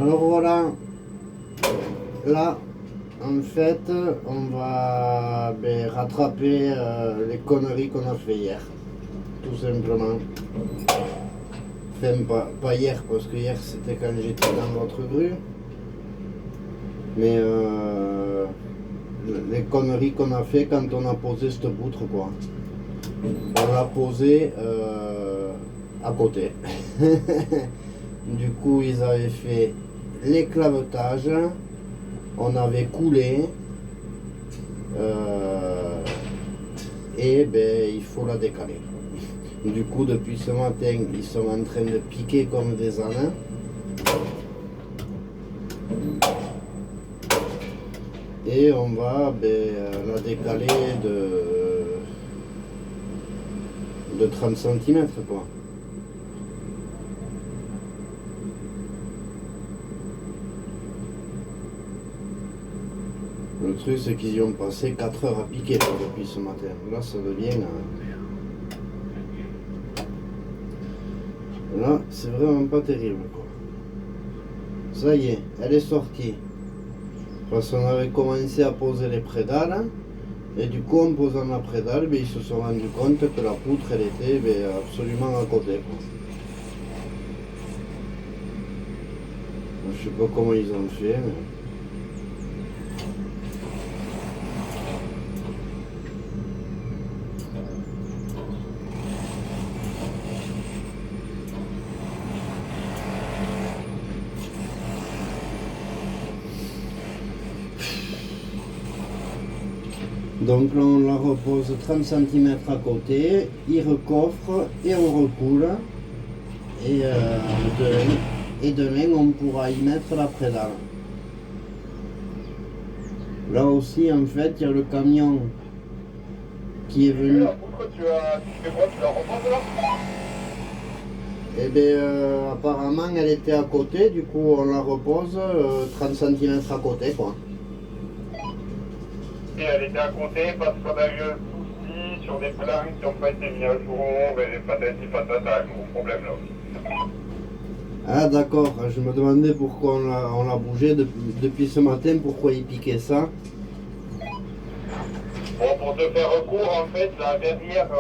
Alors voilà, là en fait on va rattraper les conneries qu'on a fait hier, tout simplement. Enfin pas hier, parce que hier c'était quand j'étais dans votre grue, mais les conneries qu'on a fait quand on a posé cette poutre quoi. On l'a posée à côté. Du coup ils avaient fait l'éclavetage, on avait coulé et il faut la décaler. Du coup depuis ce matin ils sont en train de piquer comme des ânes. Et on va la décaler de 30 cm quoi. Le truc c'est qu'ils y ont passé 4 heures à piquer depuis ce matin. Là ça devient... Là c'est vraiment pas terrible quoi. Ça y est, elle est sortie. Parce qu'on avait commencé à poser les prédales. Et du coup en posant la prédale, ils se sont rendus compte que la poutre elle était absolument à côté quoi. Je sais pas comment ils ont fait mais... Donc là on la repose 30 cm à côté, il recoffre et on recoule. Et demain on pourra y mettre la prédale. Là aussi en fait il y a le camion qui est venu. La poutre, tu fais quoi? Tu la reposes là? Et apparemment elle était à côté, du coup on la repose 30 cm à côté quoi. Et elle était à côté parce qu'on a eu un souci sur des plans qui n'ont pas été mis à jour, et patati patata, un gros problème là aussi. Ah d'accord, je me demandais pourquoi on l'a bougé depuis ce matin, pourquoi il piquait ça. Bon, pour te faire recours, en fait, la verrière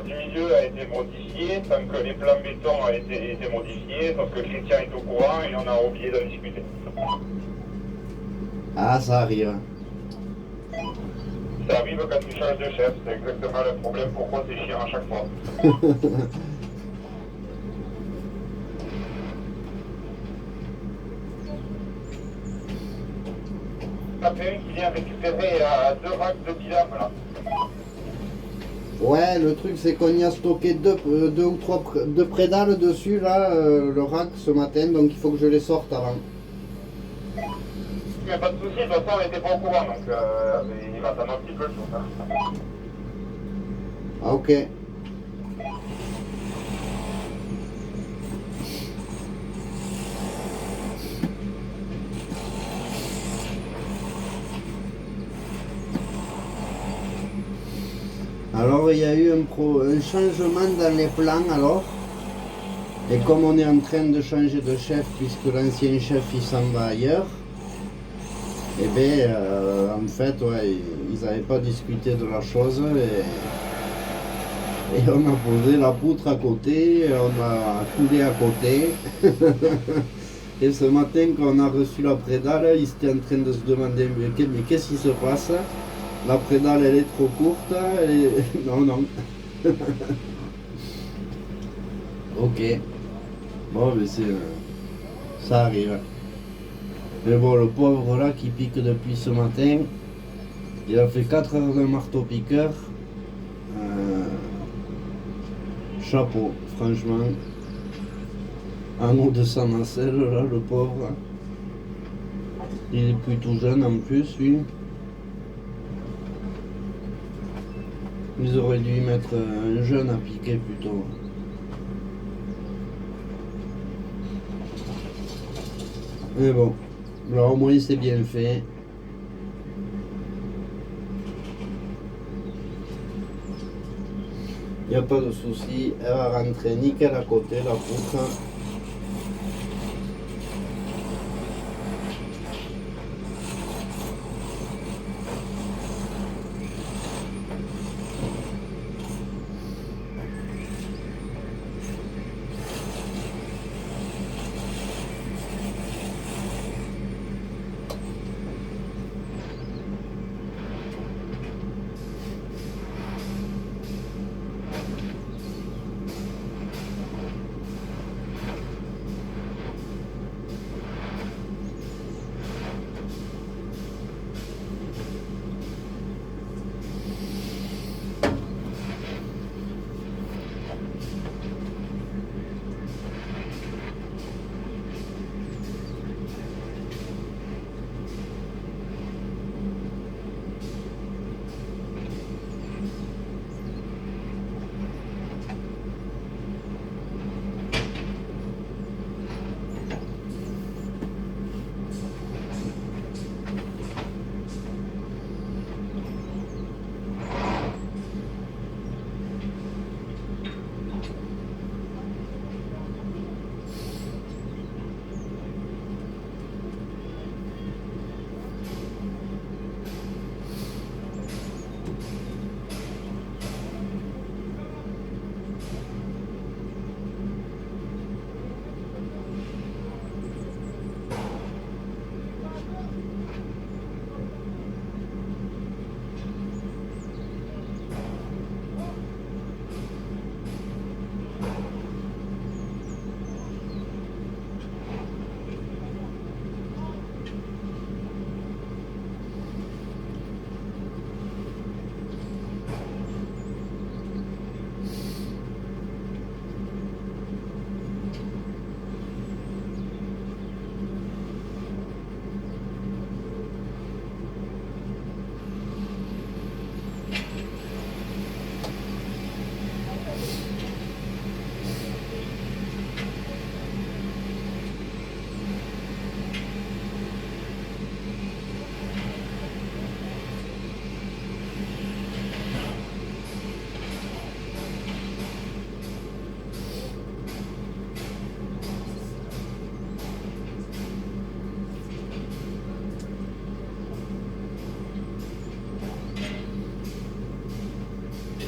du milieu a été modifiée, tant que les plans béton ont été modifiés, sauf que Christian est au courant et on a oublié d'en discuter. Ah ça arrive. Ça arrive quand tu changes de chef, c'est exactement le problème, pourquoi c'est chiant à chaque fois. Après, qui vient récupérer 2 racks de bilan là. Ouais, le truc c'est qu'on y a stocké deux ou trois prédales dessus là, le rack ce matin, donc il faut que je les sorte avant. Mais pas de soucis, de toute façon on n'était pas au courant, donc il va attendre un petit peu le tour. Hein. Ah ok. Alors il y a eu un changement dans les plans alors. Et comme on est en train de changer de chef puisque l'ancien chef il s'en va ailleurs, et en fait ouais, ils n'avaient pas discuté de la chose et on a posé la poutre à côté, on a coulé à côté. Et ce matin quand on a reçu la prédale, ils étaient en train de se demander mais qu'est-ce qui se passe? La prédale elle est trop courte et... non. Ok. Bon mais c'est... ça arrive. Mais bon le pauvre là qui pique depuis ce matin, il a fait 4 heures de marteau piqueur. Chapeau, franchement. Un mot de sa nacelle là, le pauvre. Il est plus tout jeune en plus lui. Ils auraient dû y mettre un jeune à piquer plutôt. Mais bon, là au moins c'est bien fait. Il n'y a pas de souci, elle va rentrer nickel à côté la poutre.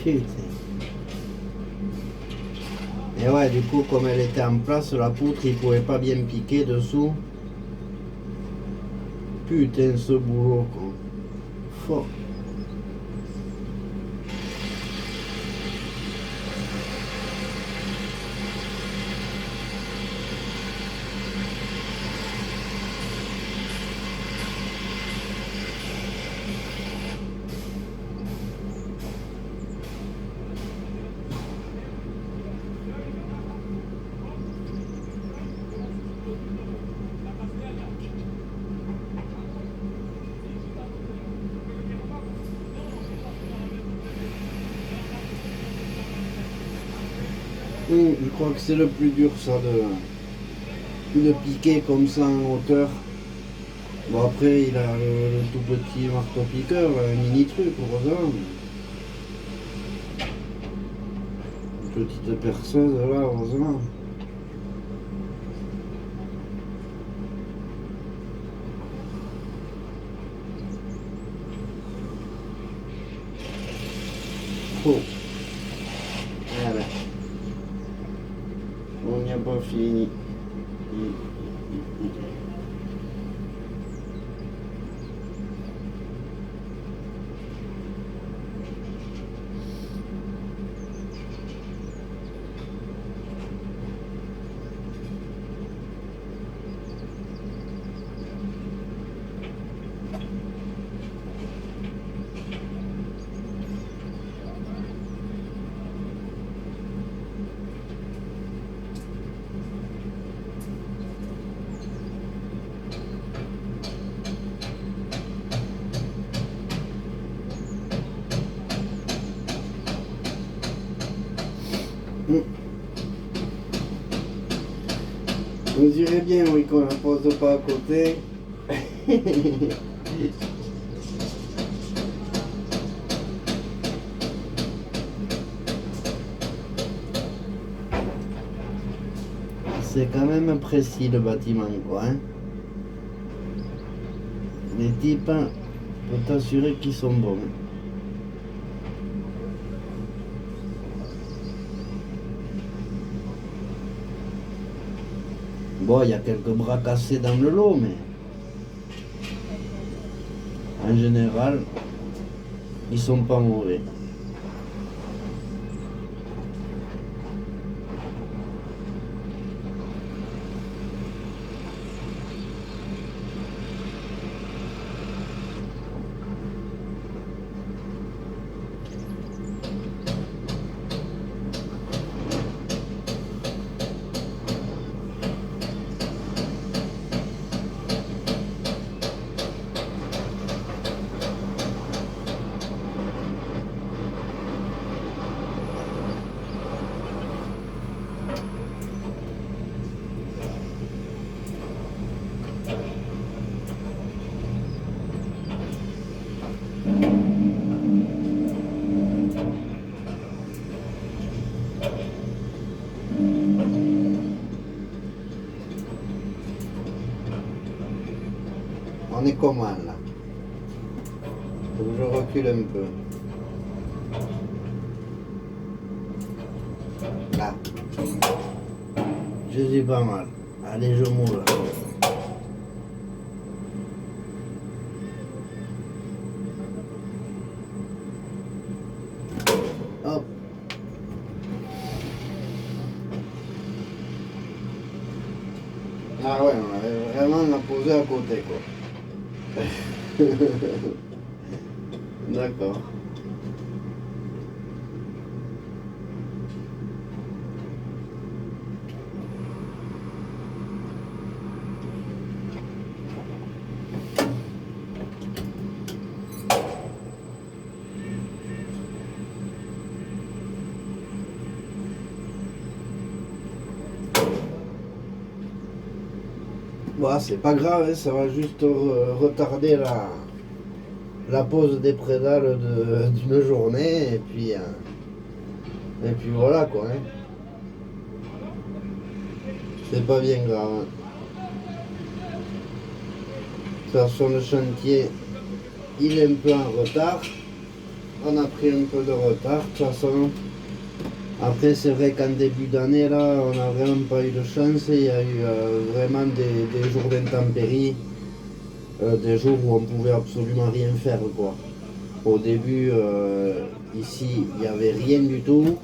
Putain. Et ouais, du coup, comme elle était en place, la poutre, il pouvait pas bien piquer dessous. Putain, ce boulot, quoi. Fort. Je crois que c'est le plus dur, ça, de piquer comme ça en hauteur. Bon, après, il a le tout petit marteau-piqueur, un mini truc, heureusement. Une petite perceuse, là, heureusement. Oh. Voilà. On n'y a pas fini. On dirait bien, oui, qu'on la pose pas à côté. C'est quand même précis le bâtiment, quoi. Hein. Les types, faut t'assurer qu'ils sont bons. Bon, il y a quelques bras cassés dans le lot, mais en général, ils sont pas mauvais. On est comment là? Faut que je recule un peu. Là. Je suis pas mal. Allez, je moule. Hop. Ah ouais, on avait vraiment la posé à côté, quoi. D'accord. Bon, c'est pas grave, hein, ça va juste retarder la pause des pédales d'une journée et puis voilà quoi. Hein. C'est pas bien grave. Hein. De toute façon, le chantier il est un peu en retard. on a pris un peu de retard de toute façon. Après c'est vrai qu'en début d'année là on n'a vraiment pas eu de chance, il y a eu vraiment des jours d'intempéries, des jours où on pouvait absolument rien faire quoi. Au début ici il n'y avait rien du tout.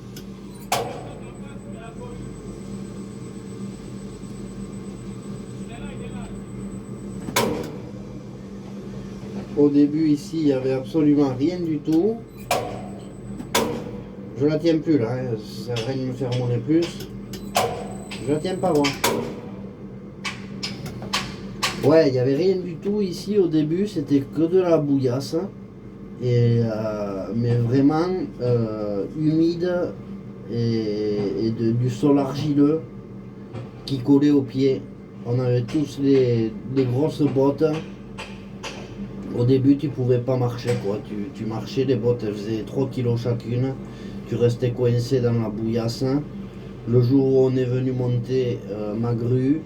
Au début ici il n'y avait absolument rien du tout. Je la tiens plus là, hein. Ça sert à rien de me faire monter plus. Je la tiens pas moi. Ouais, il n'y avait rien du tout ici au début, c'était que de la bouillasse. Mais vraiment humide et du sol argileux qui collait aux pieds. On avait tous des grosses bottes. Au début tu pouvais pas marcher quoi, tu marchais, les bottes elles faisaient 3 kilos chacune, tu restais coincé dans la bouillasse. Le jour où on est venu monter ma grue,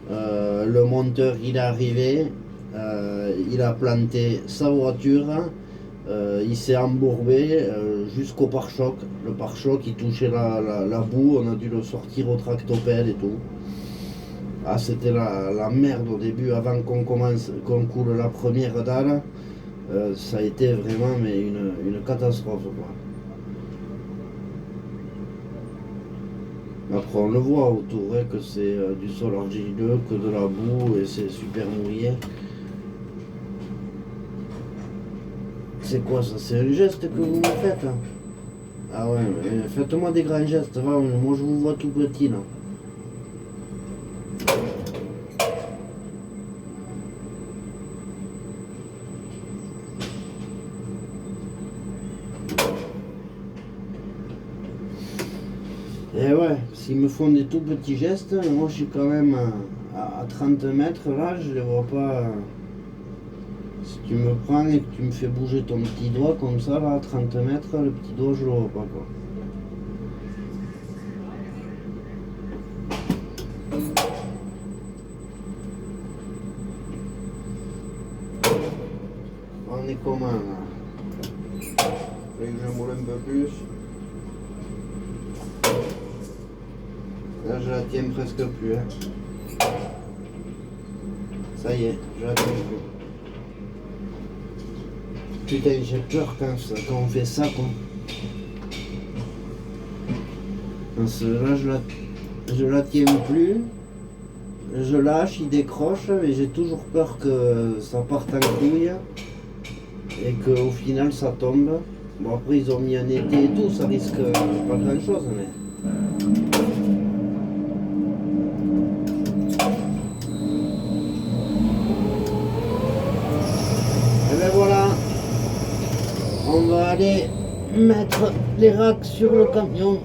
le monteur il est arrivé, il a planté sa voiture, il s'est embourbé jusqu'au pare-choc. Le pare-choc il touchait la boue, on a dû le sortir au tractopelle et tout. Ah, c'était la merde au début, avant qu'on coule la première dalle. Ça a été vraiment mais une catastrophe quoi. Après on le voit autour que c'est du sol argileux, que de la boue et c'est super mouillé. C'est quoi ça? C'est un geste que vous me faites hein? Ah ouais, mais faites-moi des grands gestes, va, moi je vous vois tout petit là. Et ouais, s'ils me font des tout petits gestes, moi je suis quand même à 30 mètres là, je les vois pas. Si tu me prends et que tu me fais bouger ton petit doigt comme ça là à 30 mètres, le petit doigt je le vois pas quoi. On est comment là? Je le moule un peu plus. Là je la tiens presque plus hein. Ça y est, je la tiens plus. Putain j'ai peur quand on fait ça quoi. Parce que là je la tiens plus. Je lâche, il décroche, mais j'ai toujours peur que ça parte en couille et qu'au final ça tombe. Bon après ils ont mis un été et tout, ça risque pas grand chose mais. Et ben voilà, on va aller mettre les racks sur le camion.